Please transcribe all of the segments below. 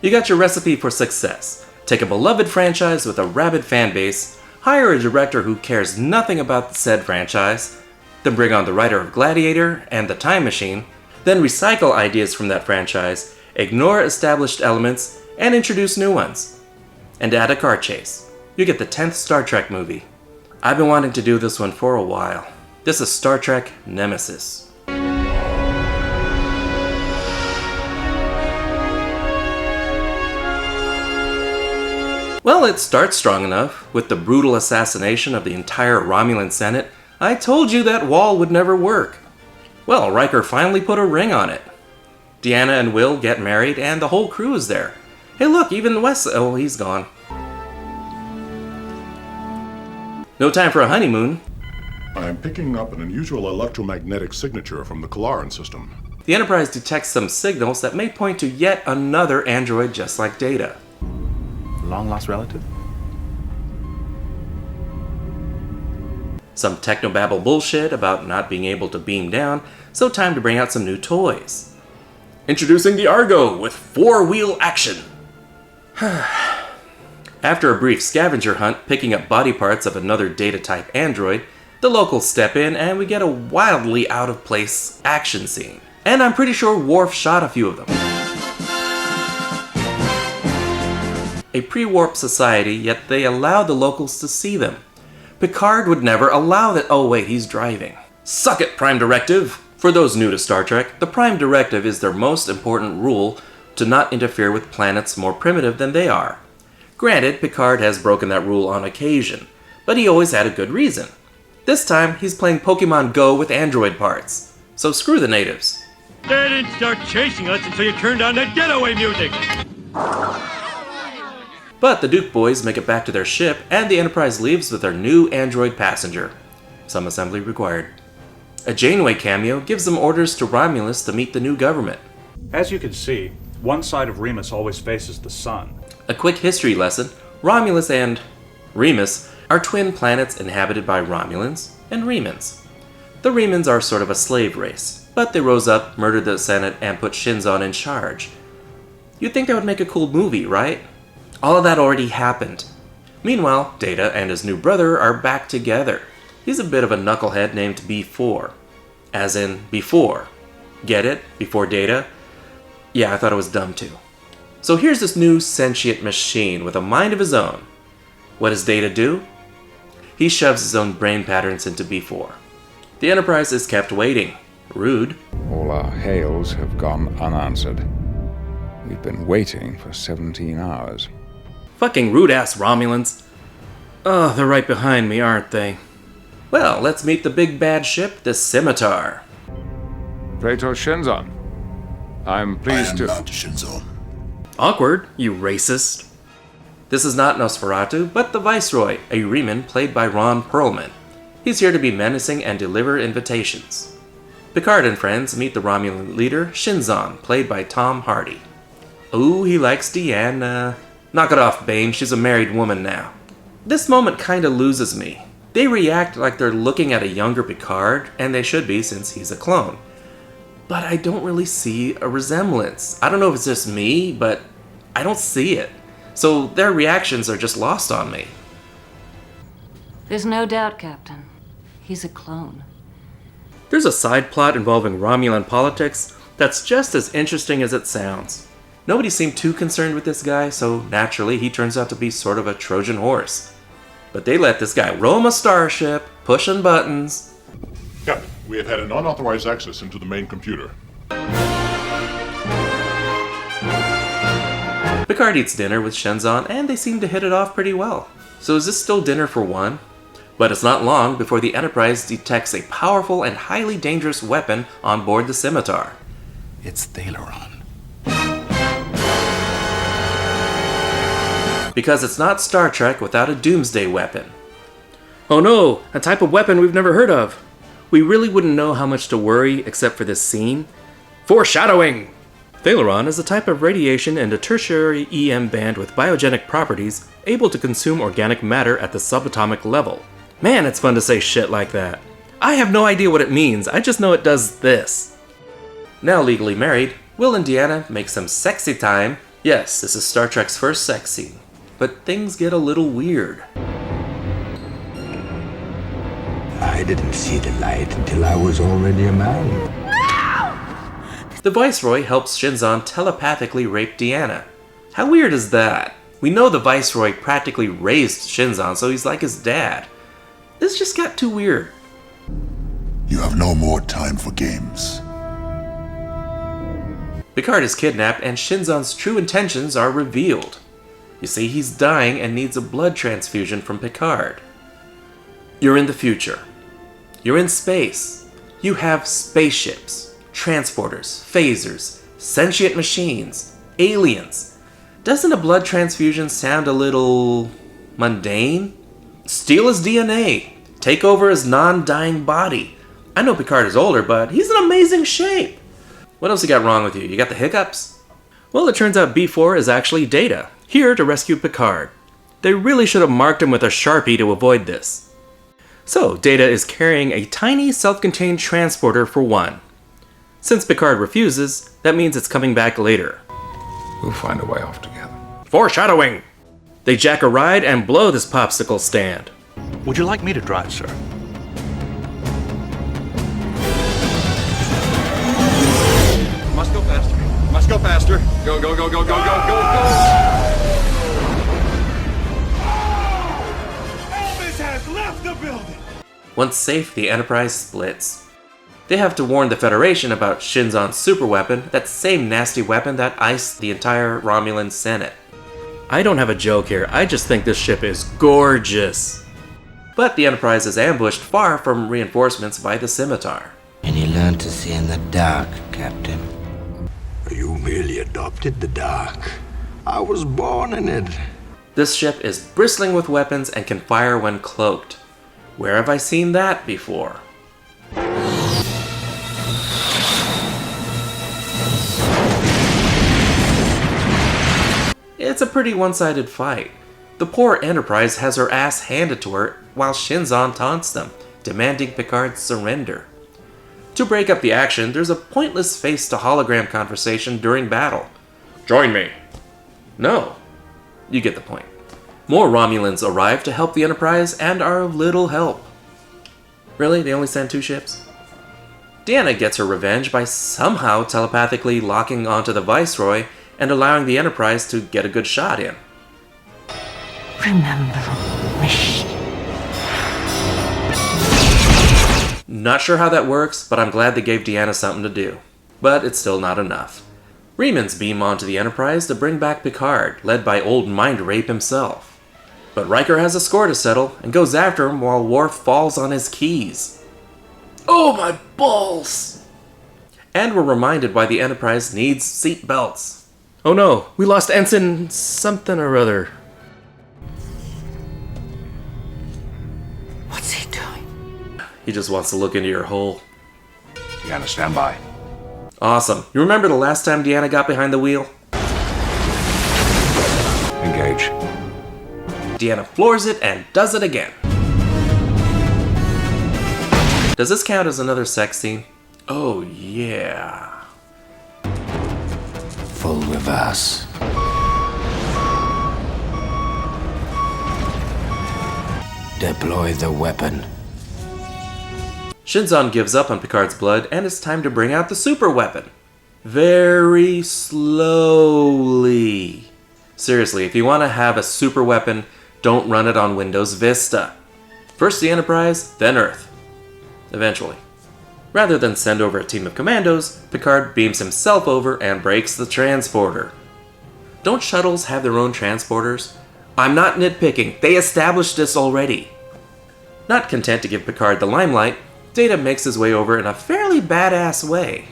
You got your recipe for success. Take a beloved franchise with a rabid fan base, hire a director who cares nothing about said franchise, then bring on the writer of Gladiator and The Time Machine, then recycle ideas from that franchise, ignore established elements, and introduce new ones. And add a car chase. You get the 10th Star Trek movie. I've been wanting to do this one for a while. This is Star Trek Nemesis. Well, it starts strong enough, with the brutal assassination of the entire Romulan Senate. I told you that wall would never work. Well, Riker finally put a ring on it. Deanna and Will get married, and the whole crew is there. Hey look, even Wes... oh, he's gone. No time for a honeymoon. I'm picking up an unusual electromagnetic signature from the Thalarons system. The Enterprise detects some signals that may point to yet another android just like Data. Long-lost relative? Some technobabble bullshit about not being able to beam down, so time to bring out some new toys. Introducing the Argo with 4-wheel action! After a brief scavenger hunt picking up body parts of another Data-type android, the locals step in and we get a wildly out-of-place action scene. And I'm pretty sure Worf shot a few of them. A pre-warp society, yet they allow the locals to see them. Picard would never allow that. Oh wait, he's driving. Suck it, Prime Directive! For those new to Star Trek, the Prime Directive is their most important rule to not interfere with planets more primitive than they are. Granted, Picard has broken that rule on occasion, but he always had a good reason. This time, he's playing Pokemon Go with android parts. So screw the natives. They didn't start chasing us until you turned on that getaway music! But the Duke boys make it back to their ship, and the Enterprise leaves with their new android passenger. Some assembly required. A Janeway cameo gives them orders to Romulus to meet the new government. As you can see, one side of Remus always faces the sun. A quick history lesson, Romulus and Remus are twin planets inhabited by Romulans and Remans. The Remans are sort of a slave race, but they rose up, murdered the Senate, and put Shinzon in charge. You'd think that would make a cool movie, right? All of that already happened. Meanwhile, Data and his new brother are back together. He's a bit of a knucklehead named B4. As in, before. Get it? Before Data? Yeah, I thought it was dumb too. So here's this new sentient machine with a mind of his own. What does Data do? He shoves his own brain patterns into B4. The Enterprise is kept waiting. Rude. All our hails have gone unanswered. We've been waiting for 17 hours. Fucking rude-ass Romulans. Oh, they're right behind me, aren't they? Well, let's meet the big bad ship, the Scimitar. Praetor Shinzon, I'm pleased to... not Shinzon. Awkward, you racist. This is not Nosferatu, but the Viceroy, a Reman played by Ron Perlman. He's here to be menacing and deliver invitations. Picard and friends meet the Romulan leader, Shinzon, played by Tom Hardy. Ooh, he likes Deanna. Knock it off, Bane, she's a married woman now. This moment kinda loses me. They react like they're looking at a younger Picard, and they should be since he's a clone. But I don't really see a resemblance. I don't know if it's just me, but I don't see it. So their reactions are just lost on me. There's no doubt, Captain. He's a clone. There's a side plot involving Romulan politics that's just as interesting as it sounds. Nobody seemed too concerned with this guy, so naturally he turns out to be sort of a Trojan horse. But they let this guy roam a starship, pushing buttons. Captain, we have had an unauthorized access into the main computer. Picard eats dinner with Shinzon, and they seem to hit it off pretty well. So is this still dinner for one? But it's not long before the Enterprise detects a powerful and highly dangerous weapon on board the Scimitar. It's Thalaron. Because it's not Star Trek without a doomsday weapon. Oh no, a type of weapon we've never heard of. We really wouldn't know how much to worry except for this scene. Foreshadowing! Thalaron is a type of radiation in a tertiary EM band with biogenic properties able to consume organic matter at the subatomic level. Man, it's fun to say shit like that. I have no idea what it means, I just know it does this. Now legally married, Will and Deanna make some sexy time. Yes, this is Star Trek's first sex scene. But things get a little weird. I didn't see the light until I was already a man. The Viceroy helps Shinzon telepathically rape Deanna. How weird is that? We know the Viceroy practically raised Shinzon, so he's like his dad. This just got too weird. You have no more time for games. Picard is kidnapped and Shinzon's true intentions are revealed. You see, he's dying and needs a blood transfusion from Picard. You're in the future. You're in space. You have spaceships, transporters, phasers, sentient machines, aliens. Doesn't a blood transfusion sound a little mundane? Steal his DNA. Take over his non-dying body. I know Picard is older, but he's in amazing shape. What else you got wrong with you? You got the hiccups? Well, it turns out B4 is actually Data, here to rescue Picard. They really should have marked him with a Sharpie to avoid this. So, Data is carrying a tiny self-contained transporter for one. Since Picard refuses, that means it's coming back later. We'll find a way off together. Foreshadowing! They jack a ride and blow this popsicle stand. Would you like me to drive, sir? Must go faster. Must go faster. Go, go, go, go, go, go, go, go! Elvis has left the building! Once safe, the Enterprise splits. They have to warn the Federation about Shinzon's superweapon, that same nasty weapon that iced the entire Romulan Senate. I don't have a joke here, I just think this ship is gorgeous. But the Enterprise is ambushed far from reinforcements by the Scimitar. And you learn to see in the dark, Captain. You merely adopted the dark. I was born in it. This ship is bristling with weapons and can fire when cloaked. Where have I seen that before? It's a pretty one-sided fight. The poor Enterprise has her ass handed to her while Shinzon taunts them, demanding Picard's surrender. To break up the action, there's a pointless face-to-hologram conversation during battle. Join me. No. You get the point. More Romulans arrive to help the Enterprise and are of little help. Really? They only send 2 ships? Deanna gets her revenge by somehow telepathically locking onto the Viceroy and allowing the Enterprise to get a good shot in. Remember me. Not sure how that works, but I'm glad they gave Deanna something to do. But it's still not enough. Remans beam onto the Enterprise to bring back Picard, led by old Mind Rape himself. But Riker has a score to settle and goes after him while Worf falls on his keys. Oh my balls! And we're reminded why the Enterprise needs seat belts. Oh no, we lost Ensign something or other. What's he doing? He just wants to look into your hole. Deanna, stand by. Awesome. You remember the last time Deanna got behind the wheel? Engage. Deanna floors it and does it again. Does this count as another sex scene? Oh yeah. Full reverse. Deploy the weapon. Shinzon gives up on Picard's blood and it's time to bring out the super weapon. Very slowly. Seriously, if you want to have a super weapon, don't run it on Windows Vista. First the Enterprise, then Earth. Eventually. Rather than send over a team of commandos, Picard beams himself over and breaks the transporter. Don't shuttles have their own transporters? I'm not nitpicking, they established this already. Not content to give Picard the limelight, Data makes his way over in a fairly badass way.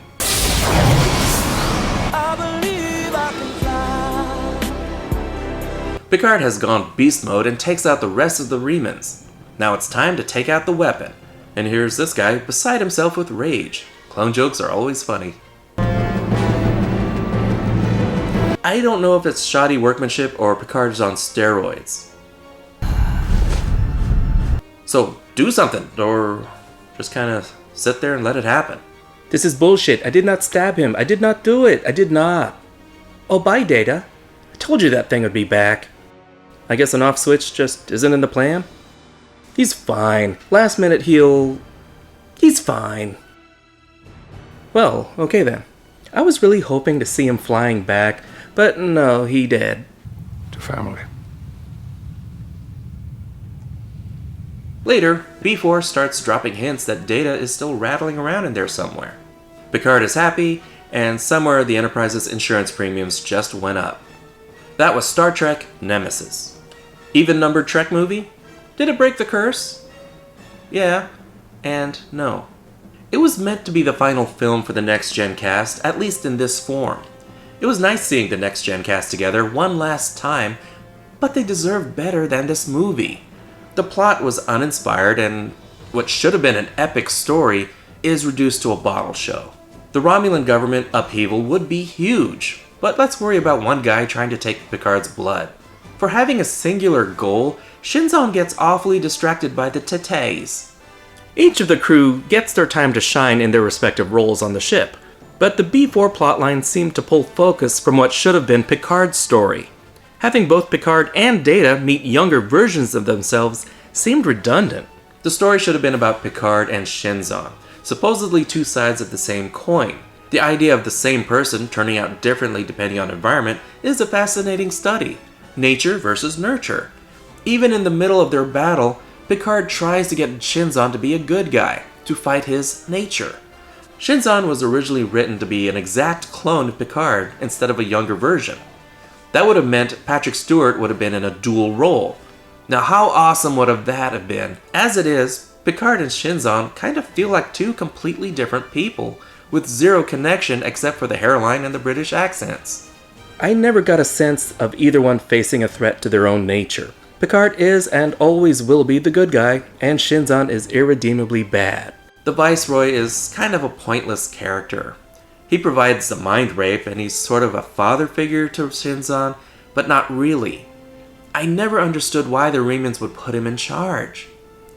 Picard has gone beast mode and takes out the rest of the Remans. Now it's time to take out the weapon. And here's this guy beside himself with rage. Clone jokes are always funny. I don't know if it's shoddy workmanship or Picard is on steroids. So do something, or just kind of sit there and let it happen. This is bullshit. I did not stab him. I did not do it. I did not. Oh, bye, Data. I told you that thing would be back. I guess an off switch just isn't in the plan? He's fine. Last minute he's fine. Well, okay then. I was really hoping to see him flying back, but no, he did. To family. Later, B4 starts dropping hints that Data is still rattling around in there somewhere. Picard is happy, and somewhere the Enterprise's insurance premiums just went up. That was Star Trek Nemesis. Even-numbered Trek movie? Did it break the curse? Yeah, and no. It was meant to be the final film for the Next Gen cast, at least in this form. It was nice seeing the Next Gen cast together one last time, but they deserved better than this movie. The plot was uninspired, and what should have been an epic story is reduced to a bottle show. The Romulan government upheaval would be huge, but let's worry about one guy trying to take Picard's blood. For having a singular goal, Shinzon gets awfully distracted by the Tetes. Each of the crew gets their time to shine in their respective roles on the ship, but the B4 plotline seemed to pull focus from what should have been Picard's story. Having both Picard and Data meet younger versions of themselves seemed redundant. The story should have been about Picard and Shinzon, supposedly two sides of the same coin. The idea of the same person turning out differently depending on environment is a fascinating study. Nature versus nurture. Even in the middle of their battle, Picard tries to get Shinzon to be a good guy, to fight his nature. Shinzon was originally written to be an exact clone of Picard instead of a younger version. That would have meant Patrick Stewart would have been in a dual role. Now how awesome would that have been? As it is, Picard and Shinzon kind of feel like two completely different people, with zero connection except for the hairline and the British accents. I never got a sense of either one facing a threat to their own nature. Picard is and always will be the good guy, and Shinzon is irredeemably bad. The Viceroy is kind of a pointless character. He provides the mind rape, and he's sort of a father figure to Shinzon, but not really. I never understood why the Remans would put him in charge.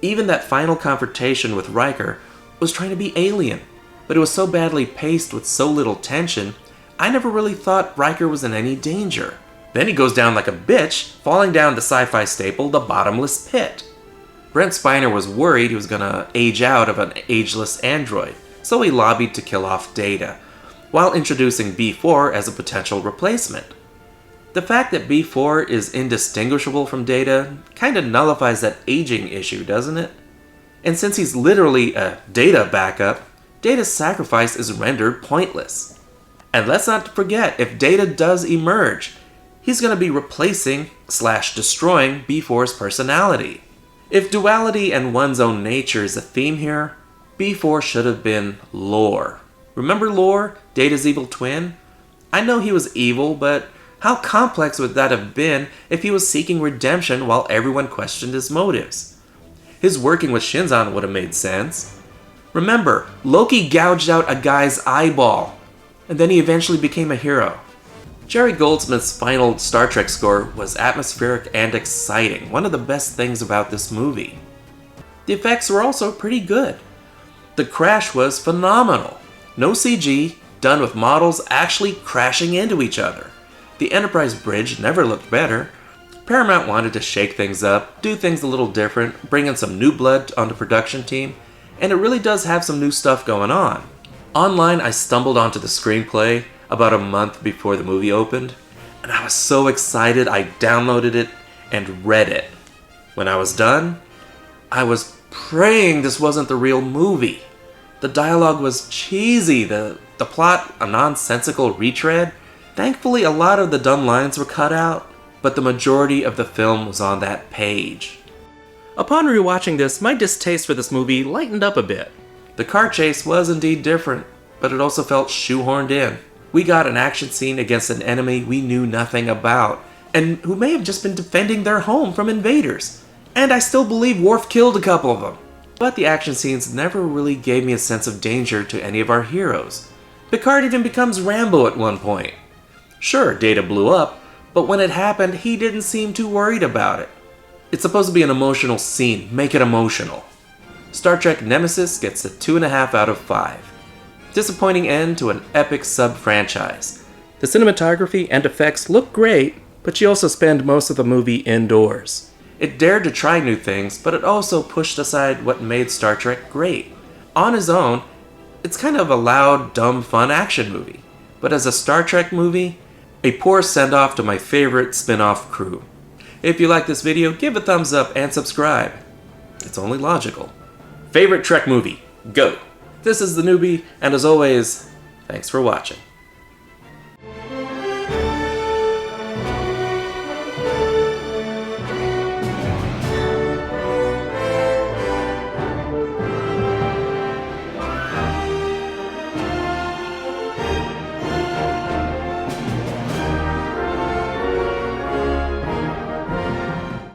Even that final confrontation with Riker was trying to be alien, but it was so badly paced with so little tension, I never really thought Riker was in any danger. Then he goes down like a bitch, falling down the sci-fi staple, the bottomless pit. Brent Spiner was worried he was gonna age out of an ageless android, so he lobbied to kill off Data, while introducing B4 as a potential replacement. The fact that B4 is indistinguishable from Data kinda nullifies that aging issue, doesn't it? And since he's literally a Data backup, Data's sacrifice is rendered pointless. And let's not forget, if Data does emerge, he's going to be replacing/destroying B4's personality. If duality and one's own nature is a theme here, B4 should have been Lore. Remember Lore, Data's evil twin? I know he was evil, but how complex would that have been if he was seeking redemption while everyone questioned his motives? His working with Shinzon would have made sense. Remember, Loki gouged out a guy's eyeball, and then he eventually became a hero. Jerry Goldsmith's final Star Trek score was atmospheric and exciting, one of the best things about this movie. The effects were also pretty good. The crash was phenomenal. No CG, done with models actually crashing into each other. The Enterprise bridge never looked better. Paramount wanted to shake things up, do things a little different, bring in some new blood on the production team, and it really does have some new stuff going on. Online, I stumbled onto the screenplay about a month before the movie opened, and I was so excited I downloaded it and read it. When I was done, I was praying this wasn't the real movie. The dialogue was cheesy, the plot a nonsensical retread. Thankfully, a lot of the dumb lines were cut out, but the majority of the film was on that page. Upon rewatching this, my distaste for this movie lightened up a bit. The car chase was indeed different, but it also felt shoehorned in. We got an action scene against an enemy we knew nothing about, and who may have just been defending their home from invaders. And I still believe Worf killed a couple of them. But the action scenes never really gave me a sense of danger to any of our heroes. Picard even becomes Rambo at one point. Sure, Data blew up, but when it happened, he didn't seem too worried about it. It's supposed to be an emotional scene, make it emotional. Star Trek Nemesis gets a 2.5 out of 5. Disappointing end to an epic sub-franchise. The cinematography and effects look great, but you also spend most of the movie indoors. It dared to try new things, but it also pushed aside what made Star Trek great. On his own, it's kind of a loud, dumb, fun action movie. But as a Star Trek movie, a poor send-off to my favorite spin-off crew. If you like this video, give a thumbs up and subscribe. It's only logical. Favorite Trek movie? Go! This is theNewBee, and as always, thanks for watching.